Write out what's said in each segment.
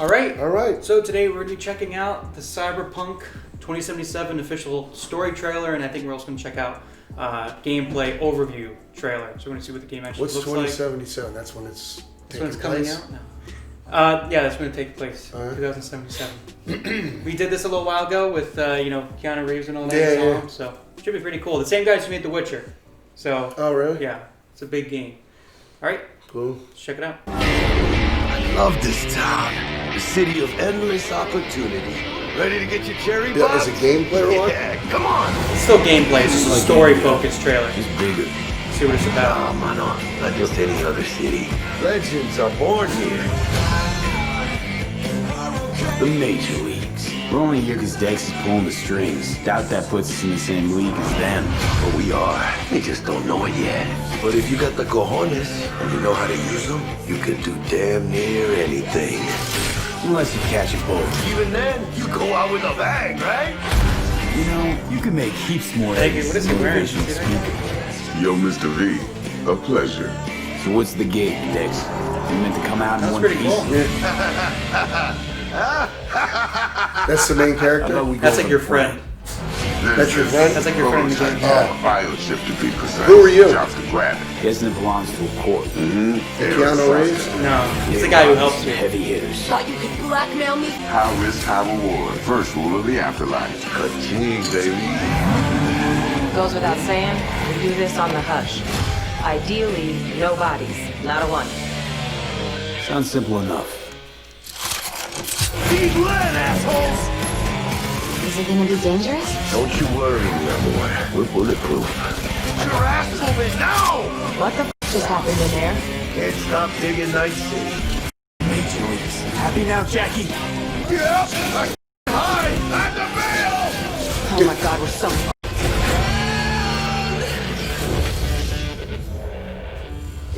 All right. All right. So today we're going to be checking out the Cyberpunk 2077 official story trailer, and I think we're also going to check out gameplay overview trailer. So we're going to see what the game actually What's looks 2077? That's when it's taking That's when it's place? coming out? No. Yeah, that's when it takes place. 2077. We did this a little while ago with Keanu Reeves and all that. Yeah. So it should be pretty cool. The same guys who made The Witcher. So. Oh really? Yeah, it's a big game. All right. Cool. Let's check it out. I love this town. The city of endless opportunity. Ready to get your cherry Yeah, box? is it gameplay or what? Yeah, come on. It's still gameplay. It's just a story-focused trailer. It's bigger. See what it's about. No, mano. Not just any other city. Legends are born here. The major leagues. We're only here because Dex is pulling the strings. Doubt that puts us in the same league as them. But we are. They just don't know it yet. But if you got the cojones and you know how to use them, you can do damn near anything. Unless you catch a both. Even then, you go out with a bang, right? You know, you can make heaps more Hey, eggs what is than he wearing? motivational speaker. Yo, Mr. V, a pleasure. So what's the gig, Dex? You meant to come out in That's one pretty piece? cool. That's the main character? That's like your friend. That's your friend? That's like your friend in the game. File shift to be precise. Who are you? Jobs to grab it. Guessing it belongs to a court. Keanu Reeves? No, he's the guy who helps you. Heavy hitters. Thought you could blackmail me? High risk, high reward. First rule of the afterlife. Ka-ching, baby. Goes without saying, we do this on the hush. Ideally, no bodies, not a one. Sounds simple enough. Keep lead, assholes! Is it gonna be dangerous? Don't you worry, my boy. We're bulletproof. Your ass moving now! What the just happened in there? Can't stop digging Night City. Major leagues. Happy now, Jackie? Yep! Hi! At the veil! Oh my god, we're so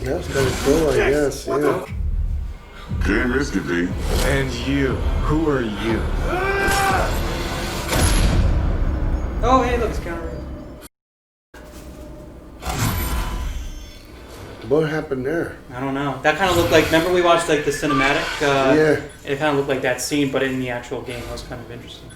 That's kind of cool, I guess. Yeah. Game risky, V. And you, who are you? Oh, hey, look, it's Keanu Reeves. What happened there? I don't know. That kind of looked like. Remember we watched like the cinematic? Yeah. It kind of looked like that scene, but in the actual game, it was kind of interesting.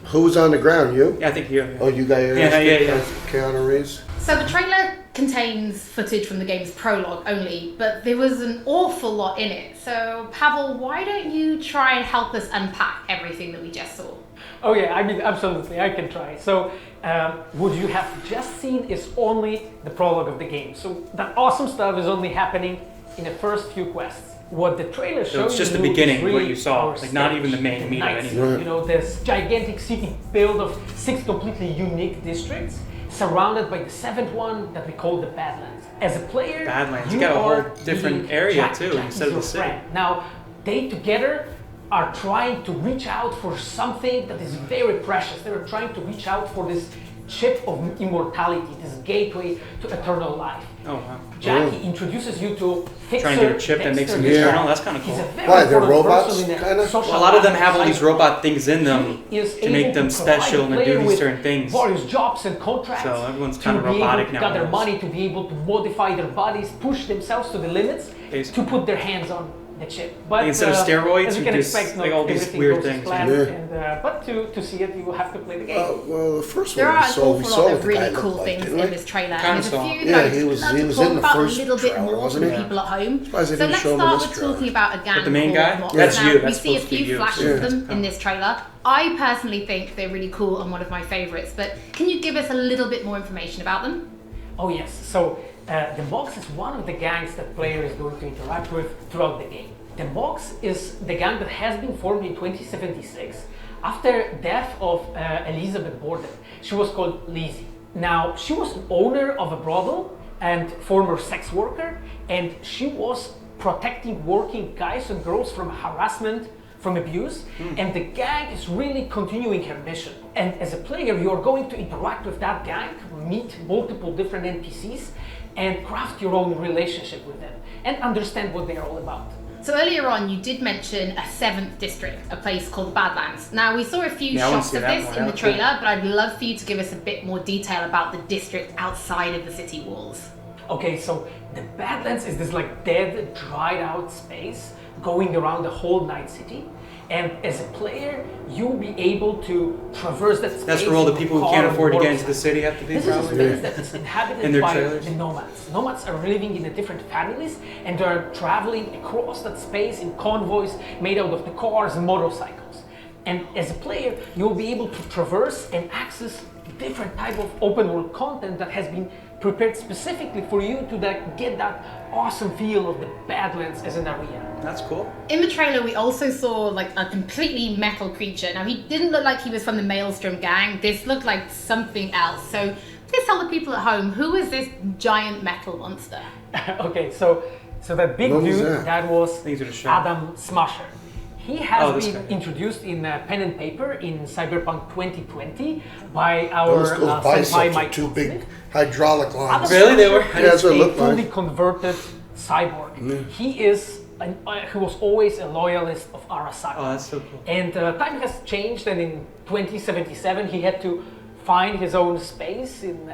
Who's on the ground? You? Yeah, I think you. Oh, you got your Yeah. Keanu Reeves? So the trailer contains footage from the game's prologue only, but there was an awful lot in it. So Pavel, why don't you try and help us unpack everything that we just saw? Oh yeah, I mean, absolutely, I can try. So, what you have just seen is only the prologue of the game. So that awesome stuff is only happening in the first few quests. What the trailer shows So it's just the you beginning, is really what you saw, our like not stage, even the main the media Night anymore. City. You know, this gigantic city built of 6 completely unique districts, surrounded by the 7th one that we call the Badlands. As a player, Badlands, you got a whole are different meeting area Jack. too, Jack instead is of the your city. friend. Now, they together are trying to reach out for something that is very precious. They are trying to reach out for this chip of immortality, this gateway to eternal life. Oh wow. Jackie introduces you to Fixer. Trying to get a chip that makes them Dexter. eternal. That's kind of He's cool. a very Why, they're important robots, person in a kinda? social Well, a lot of them life have all these cycle. robot things in them He is to make able them to provide special and the do player these with certain things. various jobs and contracts. So everyone's to kind of be able robotic to gather nowadays. money to be able to modify their bodies, push themselves to the limits, Basically. to put their hands on the chip. But Like instead of steroids, as you you can just, expect, like, not all these everything weird goes as things. planned, Yeah. and, but to see it, you will have to play the game. Well, the first There one are we an saw, we awful saw lot what of the really guy cool looked like, things didn't in we? this trailer. Kinda And there's saw. a few Yeah, that he I'd was- love he to was talk in the about a first little bit trailer, more wasn't for he? the people at home. Surprised they So didn't let's show him in start this with trailer. talking about a gang But the main called guy? Mox. That's Now, you, we that's see a supposed to be few you. flashes Yeah. of them in this trailer. I personally think they're really cool and one of my favorites, but can you give us a little bit more information about them? Oh yes, so the Mox is one of the gangs that player is going to interact with throughout the game. The Mox is the gang that has been formed in 2076 after death of Elizabeth Borden. She was called Lizzie. Now, she was an owner of a brothel and former sex worker, and she was protecting working guys and girls from harassment, from abuse, and the gang is really continuing her mission. And as a player, you're going to interact with that gang, meet multiple different NPCs, and craft your own relationship with them, and understand what they're all about. So earlier on, you did mention a 7th district, a place called Badlands. Now, we saw a few Yeah, I wanna shots see of that this one. in That the looks cool. trailer, but I'd love for you to give us a bit more detail about the district outside of the city walls. Okay, so the Badlands is this like dead, dried out space going around the whole Night City. And as a player, you'll be able to traverse that space. That's where all the in people who car can't and afford to get into the motorcycle. city have to be, This probably. is a space that's inhabited In their by trailers. the nomads. Nomads are living in the different families, and they're traveling across that space in convoys made out of the cars and motorcycles. And as a player, you'll be able to traverse and access different type of open world content that has been prepared specifically for you to get that awesome feel of the Badlands as an area. That's cool. In the trailer, we also saw like a completely metal creature. Now, he didn't look like he was from the Maelstrom gang. This looked like something else. So please tell the people at home, who is this giant metal monster? Okay, so that big What was dude, that? was Things are just Adam Smasher. He Oh, has this been guy. introduced in pen and paper in Cyberpunk 2020 by Those, our those senpai biceps are Mike two big Smith. hydraulic lines. Really? They were? Smasher Yeah, that's what it is a looked like. fully converted cyborg. He is he was always a loyalist of Arasaka. Oh, that's so cool. And time has changed, and in 2077 he had to find his own space in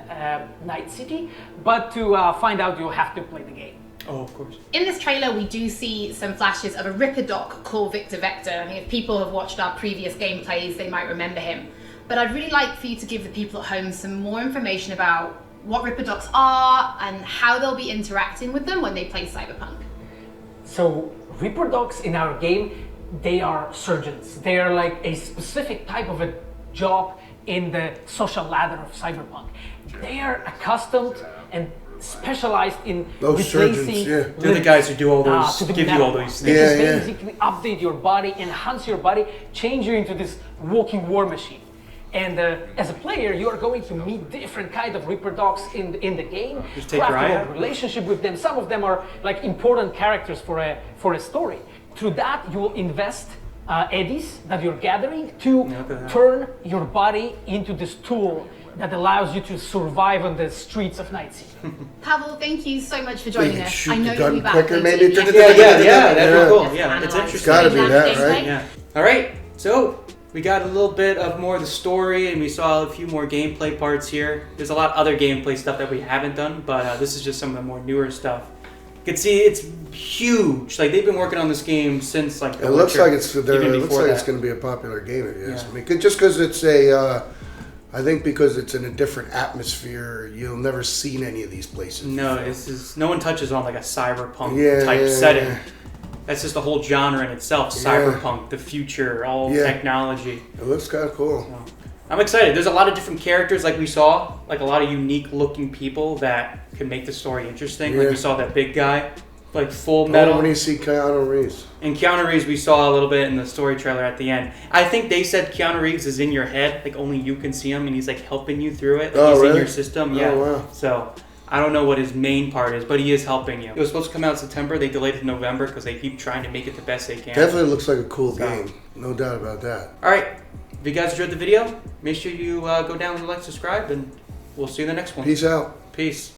Night City. But to find out, you have to play the game. Oh, of course. In this trailer, we do see some flashes of a Ripper Doc called Victor Vector. I mean, if people have watched our previous gameplays, they might remember him. But I'd really like for you to give the people at home some more information about what Ripper Docs are and how they'll be interacting with them when they play Cyberpunk. So Ripper Docs in our game, they are surgeons. They are like a specific type of a job in the social ladder of Cyberpunk. They are accustomed and specialized in Those replacing surgeons, yeah. They're the guys who do all those, to the give you metal all ones. those They things. can Yeah, yeah. basically update your body, enhance your body, change you into this walking war machine. And as a player, you are going to meet different kind of Reaper Dogs in the game. Just take your craft eye a out. relationship with them. Some of them are like important characters for a story. Through that, you will invest eddies that you're gathering to Look at that. turn your body into this tool that allows you to survive on the streets of Night City. Pavel, thank you so much for You joining can us. shoot I know the you'll be gun back quicker, later. maybe? Yeah, that'd be cool. Just Yeah, it's analyze interesting. Gotta be that that, gameplay. right? Yeah. All right. So we got a little bit of more of the story, and we saw a few more gameplay parts here. There's a lot of other gameplay stuff that we haven't done, but this is just some of the more newer stuff. You can see it's huge. Like they've been working on this game since like. It looks like it's even it looks before like it's that. going to be a popular game. It is. Yeah. I mean, just because it's a, I think because it's in a different atmosphere, you'll never seen any of these places. No, before. this is no one touches on like a cyberpunk Yeah, type yeah, setting. yeah. That's just the whole genre in itself. Yeah. Cyberpunk, the future, all Yeah. technology. It looks kind of cool. I'm excited. There's a lot of different characters, like we saw, like a lot of unique looking people that can make the story interesting. Like Yeah. we saw that big guy, like full metal. When you see Keanu Reeves. And Keanu Reeves, we saw a little bit in the story trailer at the end. I think they said Keanu Reeves is in your head, like only you can see him, and he's like helping you through it. Like Oh, he's in really? your system. Oh, Yeah. wow. So I don't know what his main part is, but he is helping you. It was supposed to come out in September. They delayed it to November because they keep trying to make it the best they can. Definitely looks like a cool So- game. No doubt about that. All right. If you guys enjoyed the video, make sure you go down and like, subscribe, and we'll see you in the next one. Peace out. Peace.